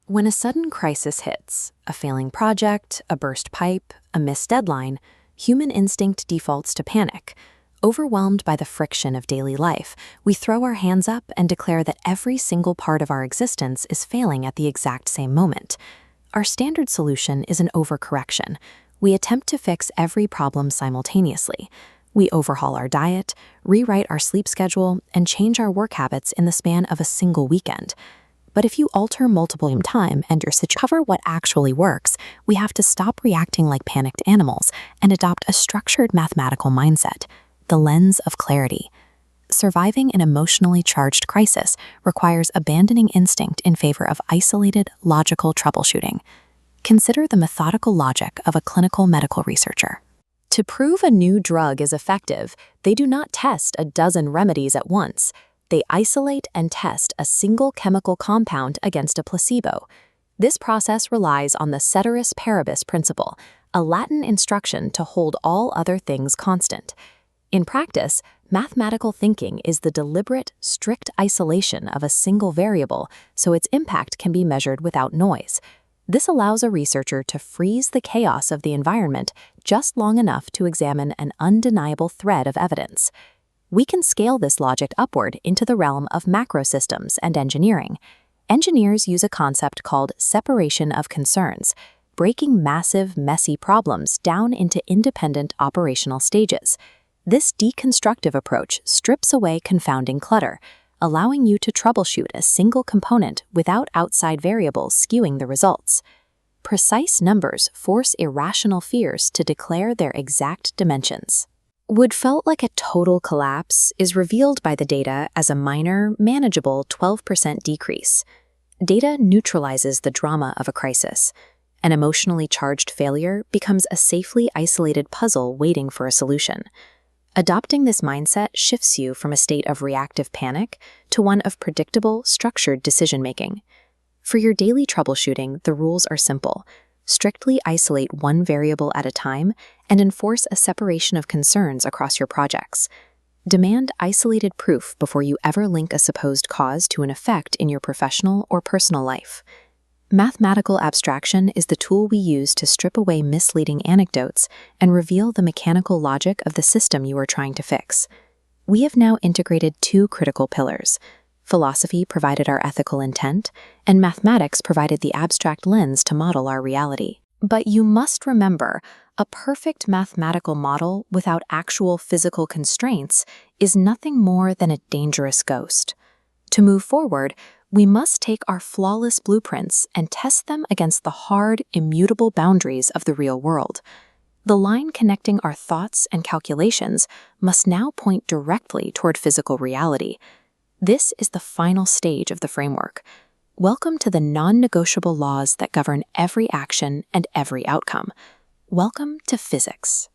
When a sudden crisis hits, a failing project, a burst pipe, a missed deadline, human instinct defaults to panic. Overwhelmed by the friction of daily life, we throw our hands up and declare that every single part of our existence is failing at the exact same moment. Our standard solution is an overcorrection. We attempt to fix every problem simultaneously. We overhaul our diet, rewrite our sleep schedule, and change our work habits in the span of a single weekend. But if you alter multiple time and your situation cover what actually works, we have to stop reacting like panicked animals and adopt a structured mathematical mindset, the lens of clarity. Surviving an emotionally charged crisis requires abandoning instinct in favor of isolated, logical troubleshooting. Consider the methodical logic of a clinical medical researcher. To prove a new drug is effective, they do not test a dozen remedies at once. They isolate and test a single chemical compound against a placebo. This process relies on the ceteris paribus principle, a Latin instruction to hold all other things constant. In practice, mathematical thinking is the deliberate, strict isolation of a single variable so its impact can be measured without noise. This allows a researcher to freeze the chaos of the environment just long enough to examine an undeniable thread of evidence. We can scale this logic upward into the realm of macro systems and engineering. Engineers use a concept called separation of concerns, breaking massive, messy problems down into independent operational stages. This deconstructive approach strips away confounding clutter, allowing you to troubleshoot a single component without outside variables skewing the results. Precise numbers force irrational fears to declare their exact dimensions. What felt like a total collapse is revealed by the data as a minor, manageable 12% decrease. Data neutralizes the drama of a crisis. An emotionally charged failure becomes a safely isolated puzzle waiting for a solution. Adopting this mindset shifts you from a state of reactive panic to one of predictable, structured decision-making. For your daily troubleshooting, the rules are simple. Strictly isolate one variable at a time and enforce a separation of concerns across your projects. Demand isolated proof before you ever link a supposed cause to an effect in your professional or personal life. Mathematical abstraction is the tool we use to strip away misleading anecdotes and reveal the mechanical logic of the system you are trying to fix. We have now integrated two critical pillars. Philosophy provided our ethical intent, and mathematics provided the abstract lens to model our reality. But you must remember, a perfect mathematical model without actual physical constraints is nothing more than a dangerous ghost. To move forward, we must take our flawless blueprints and test them against the hard, immutable boundaries of the real world. The line connecting our thoughts and calculations must now point directly toward physical reality. This is the final stage of the framework. Welcome to the non-negotiable laws that govern every action and every outcome. Welcome to physics.